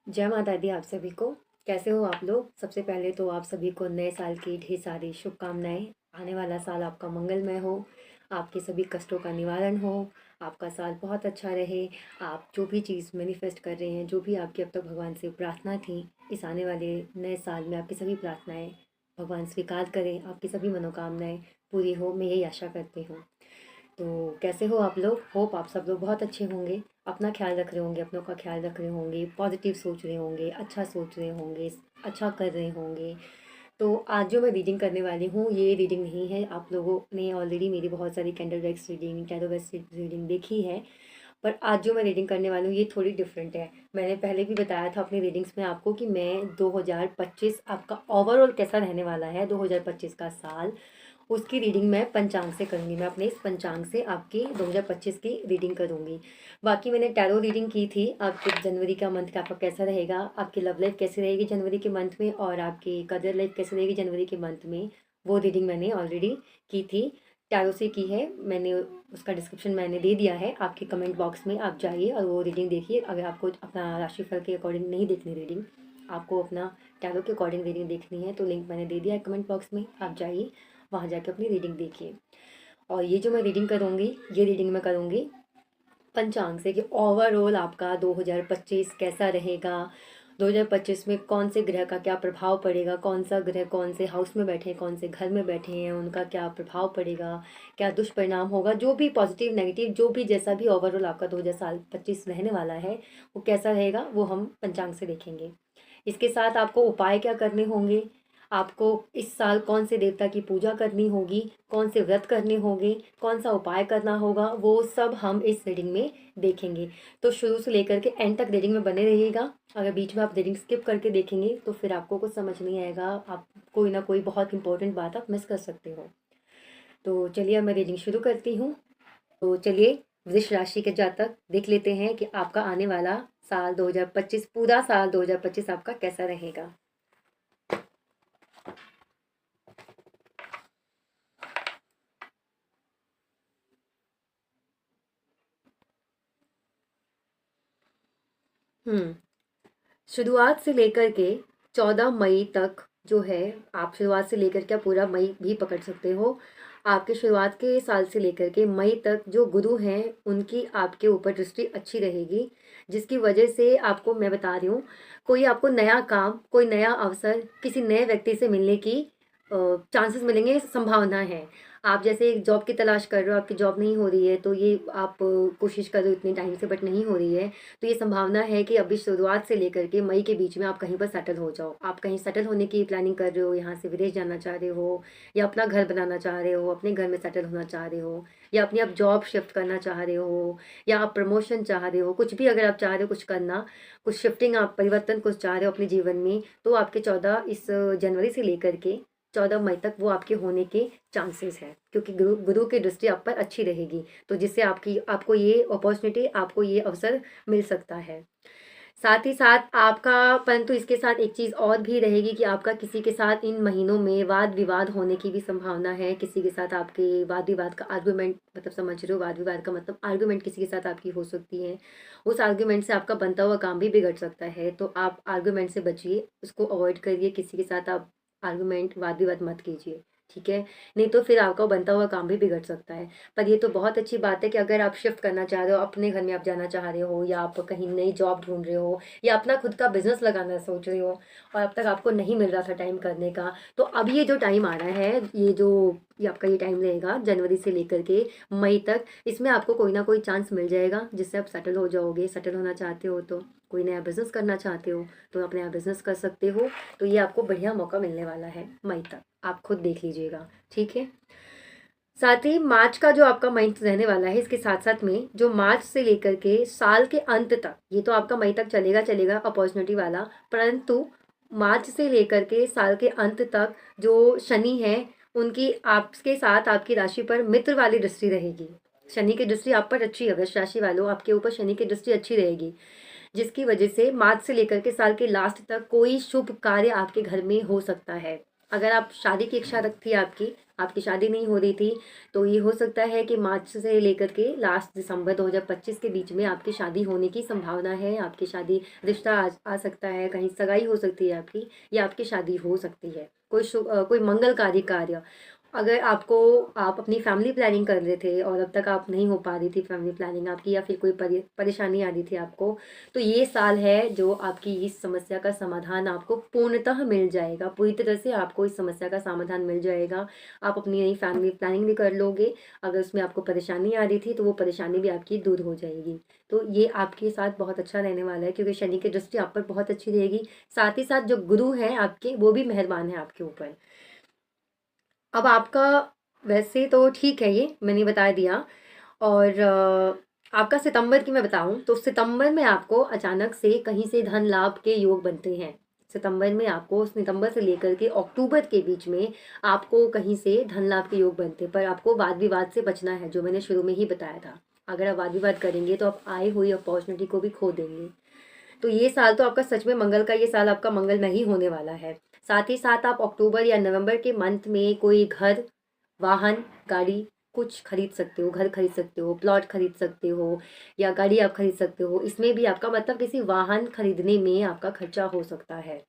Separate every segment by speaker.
Speaker 1: जय माता दी आप सभी को। कैसे हो आप लोग? सबसे पहले तो आप सभी को नए साल की ढेर सारी शुभकामनाएं। आने वाला साल आपका मंगलमय हो, आपके सभी कष्टों का निवारण हो, आपका साल बहुत अच्छा रहे। आप जो भी चीज़ मैनिफेस्ट कर रहे हैं, जो भी आपकी अब तक भगवान से प्रार्थना थी, इस आने वाले नए साल में आपकी सभी प्रार्थनाएं भगवान स्वीकार करें, आपकी सभी मनोकामनाएं पूरी हो, मैं यही आशा करती हूँ। तो कैसे हो आप लोग? होप आप सब लोग बहुत अच्छे होंगे, अपना ख्याल रख रहे होंगे, अपनों का ख्याल रख रहे होंगे, पॉजिटिव सोच रहे होंगे, अच्छा सोच रहे होंगे, अच्छा कर रहे होंगे। तो आज जो मैं रीडिंग करने वाली हूँ, ये रीडिंग नहीं है। आप लोगों ने ऑलरेडी मेरी बहुत सारी candle wax reading, tarot wax reading देखी है, पर आज जो मैं रीडिंग करने वाली हूँ ये थोड़ी डिफरेंट है। मैंने पहले भी बताया था अपनी रीडिंग्स में आपको कि मैं 2025 आपका ओवरऑल कैसा रहने वाला है, 2025 का साल, उसकी रीडिंग मैं पंचांग से करूँगी। मैं अपने इस पंचांग से आपकी 2025 की रीडिंग करूँगी। बाकी मैंने टैरो रीडिंग की थी आपके जनवरी का मंथ का आपका कैसा रहेगा, आपकी लव लाइफ कैसी रहेगी जनवरी के मंथ में, और आपकी करियर लाइफ कैसी रहेगी जनवरी के मंथ में, वो रीडिंग मैंने ऑलरेडी की थी, टैरो से की है मैंने। उसका डिस्क्रिप्शन मैंने दे दिया है आपके कमेंट बॉक्स में, आप जाइए और वो रीडिंग देखिए। अगर आपको अपना राशिफल के अकॉर्डिंग नहीं देखनी रीडिंग, आपको अपना टैरो के अकॉर्डिंग रीडिंग देखनी है, तो लिंक मैंने दे दिया है कमेंट बॉक्स में, आप जाइए वहाँ जाके अपनी रीडिंग देखिए। और ये जो मैं रीडिंग करूँगी, ये रीडिंग मैं करूँगी पंचांग से कि ओवरऑल आपका 2025 कैसा रहेगा, 2025 में कौन से ग्रह का क्या प्रभाव पड़ेगा, कौन सा ग्रह कौन से हाउस में बैठे हैं, कौन से घर में बैठे हैं, उनका क्या प्रभाव पड़ेगा, क्या दुष्परिणाम होगा, जो भी पॉजिटिव नेगेटिव जो भी जैसा भी ओवरऑल आपका 2025 रहने वाला है वो कैसा रहेगा, वो हम पंचांग से देखेंगे। इसके साथ आपको उपाय क्या करने होंगे, आपको इस साल कौन से देवता की पूजा करनी होगी, कौन से व्रत करने होंगे, कौन सा उपाय करना होगा, वो सब हम इस रीडिंग में देखेंगे। तो शुरू से लेकर के एंड तक रीडिंग में बने रहिएगा। अगर बीच में आप रीडिंग स्किप करके देखेंगे तो फिर आपको कुछ समझ नहीं आएगा, आप कोई ना कोई बहुत इंपॉर्टेंट बात आप मिस कर सकते हो। तो चलिए अब मैं रीडिंग शुरू करती हूँ। तो चलिए वृष राशि के जातक देख लेते हैं कि आपका आने वाला साल 2025, पूरा साल 2025 आपका कैसा रहेगा। शुरुआत से लेकर के 14 मई तक जो है, आप शुरुआत से लेकर के पूरा मई भी पकड़ सकते हो। आपके शुरुआत के साल से लेकर के मई तक जो गुरु हैं उनकी आपके ऊपर दृष्टि अच्छी रहेगी, जिसकी वजह से आपको मैं बता रही हूँ, कोई आपको नया काम, कोई नया अवसर, किसी नए व्यक्ति से मिलने की चांसेस मिलेंगे, संभावना है। आप जैसे एक जॉब की तलाश कर रहे हो, आपकी जॉब नहीं हो रही है, तो ये आप कोशिश कर रहे हो इतने टाइम से बट नहीं हो रही है, तो ये संभावना है कि अभी शुरुआत से लेकर के मई के बीच में आप कहीं पर सेटल हो जाओ। आप कहीं सेटल होने की प्लानिंग कर रहे हो, यहाँ से विदेश जाना चाह रहे हो, या अपना घर बनाना चाह रहे हो, अपने घर में सेटल होना चाह रहे हो, या अपनी आप जॉब शिफ्ट करना चाह रहे हो, या आप प्रमोशन चाह रहे हो, कुछ भी अगर आप चाह रहे हो कुछ करना, कुछ शिफ्टिंग, आप परिवर्तन कुछ चाह रहे हो अपने जीवन में, तो आपके 14 इस जनवरी से लेकर के 14 मई तक वो आपके होने के चांसेस हैं, क्योंकि गुरु गुरु की दृष्टि आप पर अच्छी रहेगी, तो जिससे आपको ये अपॉर्चुनिटी, आपको ये अवसर मिल सकता है। साथ ही साथ आपका, परंतु इसके साथ एक चीज़ और भी रहेगी कि आपका किसी के साथ इन महीनों में वाद विवाद होने की भी संभावना है। किसी के साथ आपके वाद विवाद का आर्गुमेंट, मतलब समझ रहे हो, वाद विवाद का मतलब आर्गुमेंट किसी के साथ आपकी हो सकती है। उस आर्गुमेंट से आपका बनता हुआ काम भी बिगड़ सकता है, तो आप आर्गुमेंट से बचिए, उसको अवॉइड करिए, किसी के साथ आप आर्गुमेंट वाद विवाद मत कीजिए, ठीक है? नहीं तो फिर आपका बनता हुआ काम भी बिगड़ सकता है। पर ये तो बहुत अच्छी बात है कि अगर आप शिफ्ट करना चाह रहे हो, अपने घर में आप जाना चाह रहे हो, या आप कहीं नई जॉब ढूंढ रहे हो, या अपना खुद का बिजनेस लगाना सोच रहे हो, और अब तक आपको नहीं मिल रहा था टाइम करने का, तो अब ये जो टाइम आ रहा है, ये आपका ये टाइम रहेगा जनवरी से लेकर के मई तक, इसमें आपको कोई ना कोई चांस मिल जाएगा जिससे आप सेटल हो जाओगे। सेटल होना चाहते हो तो, कोई नया बिजनेस करना चाहते हो तो आप नया बिजनेस कर सकते हो। तो ये आपको बढ़िया मौका मिलने वाला है मई तक, आप खुद देख लीजिएगा, ठीक है? साथ ही मार्च का जो आपका मंथ रहने वाला है, इसके साथ साथ में जो मार्च से लेकर के साल के अंत तक, ये तो आपका मई तक चलेगा चलेगा अपॉर्चुनिटी वाला, परंतु मार्च से लेकर के साल के अंत तक जो शनि है, उनकी आपके साथ आपकी राशि पर मित्र वाली दृष्टि रहेगी। शनि की दृष्टि आप पर अच्छी है, वृष राशि वालों, आपके ऊपर शनि की दृष्टि अच्छी रहेगी, जिसकी वजह से मार्च से लेकर के साल के लास्ट तक कोई शुभ कार्य आपके घर में हो सकता है। अगर आप शादी की इच्छा थी आपकी शादी नहीं हो रही थी, तो ये हो सकता है कि मार्च से लेकर के लास्ट दिसंबर 2025 के बीच में आपकी शादी होने की संभावना है। आपकी शादी रिश्ता आ सकता है, कहीं सगाई हो सकती है आपकी, या आपकी शादी हो सकती है। कोई मंगलकारी कार्य, अगर आप अपनी फैमिली प्लानिंग कर रहे थे और अब तक आप नहीं हो पा रही थी फैमिली प्लानिंग आपकी, या फिर कोई परेशानी आ रही थी आपको, तो ये साल है जो आपकी इस समस्या का समाधान आपको पूर्णतः मिल जाएगा। पूरी तरह से आपको इस समस्या का समाधान मिल जाएगा। आप अपनी नई फैमिली प्लानिंग भी कर लोगे। अगर उसमें आपको परेशानी आ रही थी तो वो परेशानी भी आपकी दूर हो जाएगी। तो ये आपके साथ बहुत अच्छा रहने वाला है, क्योंकि शनि की दृष्टि आप पर बहुत अच्छी रहेगी। साथ ही साथ जो गुरु हैं आपके, वो भी मेहरबान है आपके ऊपर। अब आपका वैसे तो ठीक है, ये मैंने बता दिया। और आपका सितंबर की मैं बताऊं तो सितंबर में आपको अचानक से कहीं से धन लाभ के योग बनते हैं। सितंबर से लेकर के अक्टूबर के बीच में आपको कहीं से धन लाभ के योग बनते हैं, पर आपको वाद विवाद से बचना है, जो मैंने शुरू में ही बताया था। अगर आप वाद विवाद करेंगे तो आप आए हुई अपॉर्चुनिटी को भी खो देंगे। तो ये साल तो आपका सच में मंगल का, ये साल आपका मंगलमय ही होने वाला है। साथ ही साथ आप अक्टूबर या नवंबर के मंथ में कोई घर, वाहन, गाड़ी कुछ खरीद सकते हो। घर खरीद सकते हो, प्लॉट खरीद सकते हो, या गाड़ी आप खरीद सकते हो। इसमें भी आपका मतलब किसी वाहन खरीदने में आपका खर्चा हो सकता है।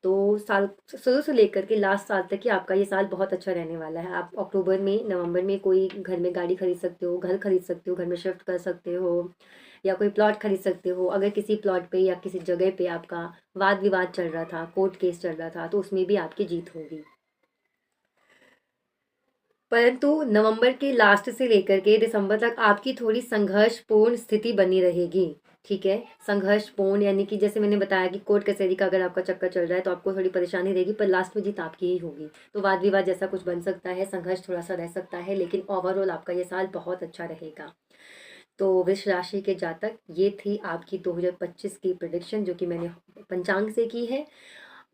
Speaker 1: तो साल शुरू से लेकर के लास्ट साल तक ही आपका ये साल बहुत अच्छा रहने वाला है। आप अक्टूबर में, नवंबर में कोई घर में गाड़ी खरीद सकते हो, घर खरीद सकते हो, घर में शिफ्ट कर सकते हो, या कोई प्लॉट खरीद सकते हो। अगर किसी प्लॉट पे या किसी जगह पे आपका वाद विवाद चल रहा था, कोर्ट केस चल रहा था, तो उसमें भी आपकी जीत होगी। परंतु नवंबर के लास्ट से लेकर के दिसंबर तक आपकी थोड़ी संघर्षपूर्ण स्थिति बनी रहेगी। ठीक है, संघर्षपूर्ण यानी कि जैसे मैंने बताया कि कोर्ट कचहरी का अगर आपका चक्कर चल रहा है तो आपको थोड़ी परेशानी रहेगी, पर लास्ट में जीत आपकी ही होगी। तो वाद विवाद जैसा कुछ बन सकता है, संघर्ष थोड़ा सा रह सकता है, लेकिन ओवरऑल आपका ये साल बहुत अच्छा रहेगा। तो वृष राशि के जातक, ये थी आपकी 2025 की प्रिडिक्शन, जो कि मैंने पंचांग से की है।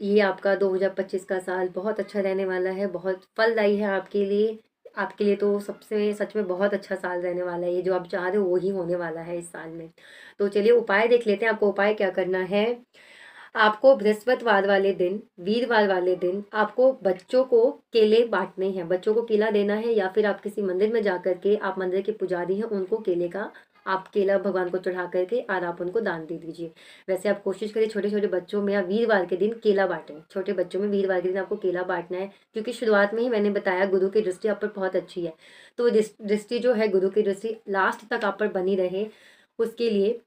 Speaker 1: ये आपका 2025 का साल बहुत अच्छा रहने वाला है, बहुत फलदायी है आपके लिए। आपके लिए तो सबसे सच में बहुत अच्छा साल रहने वाला है। ये जो आप चाह रहे हो वो ही होने वाला है इस साल में। तो चलिए उपाय देख लेते हैं। आपको उपाय क्या करना है। आपको बृहस्पतिवार वाले दिन, वीरवार वाले दिन आपको बच्चों को केले बांटने हैं, बच्चों को केला देना है, या फिर आप किसी मंदिर में जा करके, आप मंदिर के पुजारी हैं, उनको केले का, आप केला भगवान को चढ़ा करके और आप उनको दान दे दीजिए। वैसे आप कोशिश करिए छोटे छोटे बच्चों में या वीरवार के दिन केला बांटें। छोटे बच्चों में वीरवार के दिन आपको केला बांटना है, क्योंकि शुरुआत में ही मैंने बताया गुरु की दृष्टि आप पर बहुत अच्छी है। तो दृष्टि जो है गुरु की दृष्टि लास्ट तक आप पर बनी रहे, उसके लिए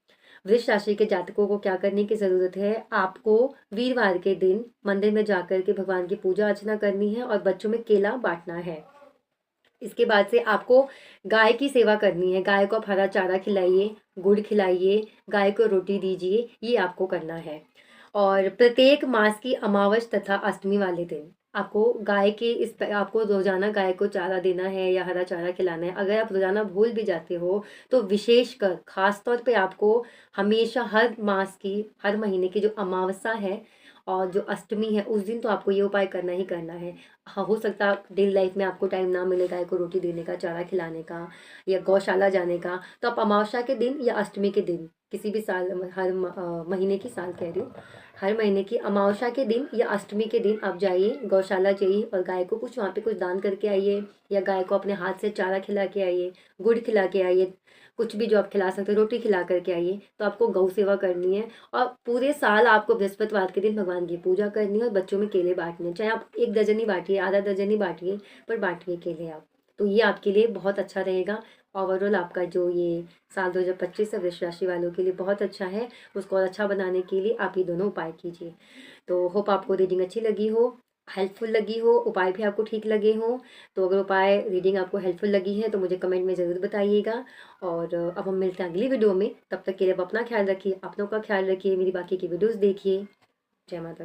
Speaker 1: वृष राशि के जातकों को क्या करने की ज़रूरत है। आपको वीरवार के दिन मंदिर में जाकर के भगवान की पूजा अर्चना करनी है और बच्चों में केला बांटना है। इसके बाद से आपको गाय की सेवा करनी है। गाय को आप हरा चारा खिलाइए, गुड़ खिलाइए, गाय को रोटी दीजिए, ये आपको करना है। और प्रत्येक मास की अमावस तथा अष्टमी वाले दिन आपको आपको रोजाना गाय को चारा देना है या हरा चारा खिलाना है। अगर आप रोजाना भूल भी जाते हो तो विशेषकर खास तौर पे आपको हमेशा हर मास की, हर महीने की जो अमावस्या है और जो अष्टमी है, उस दिन तो आपको ये उपाय करना ही करना है। हाँ, हो सकता है डेली लाइफ में आपको टाइम ना मिले गाय को रोटी देने का, चारा खिलाने का, या गौशाला जाने का, तो आप अमावस्या के दिन या अष्टमी के दिन, किसी भी साल, महीने की, साल कह रही हूँ, हर महीने की अमावस्या के दिन या अष्टमी के दिन आप जाइए, गौशाला जाइए और गाय को कुछ वहाँ पे कुछ दान करके आइए, या गाय को अपने हाथ से चारा खिला के आइए, गुड़ खिला के आइए, कुछ भी जो आप खिला सकते हो, रोटी खिला करके आइए। तो आपको गौ सेवा करनी है, और पूरे साल आपको बृहस्पतिवार के दिन भगवान की पूजा करनी है और बच्चों में केले बांटने हैं। चाहे आप 1 दर्जन ही बांटिए, आधा दर्जन ही बांटिए, पर बांटिए केले आप। तो ये आपके लिए बहुत अच्छा रहेगा। ओवरऑल आपका जो ये साल 2025 है वृष राशि वालों के लिए बहुत अच्छा है। उसको और अच्छा बनाने के लिए आप ये दोनों उपाय कीजिए। तो होप आपको रीडिंग अच्छी लगी हो, हेल्पफुल लगी हो, उपाय भी आपको ठीक लगे हों। तो अगर उपाय, रीडिंग आपको हेल्पफुल लगी है तो मुझे कमेंट में ज़रूर बताइएगा। और अब हम मिलते हैं अगली वीडियो में। तब तक के लिए आप अपना ख्याल रखिए, अपनों का ख्याल रखिए, मेरी बाकी की वीडियोज़ देखिए। जय माता।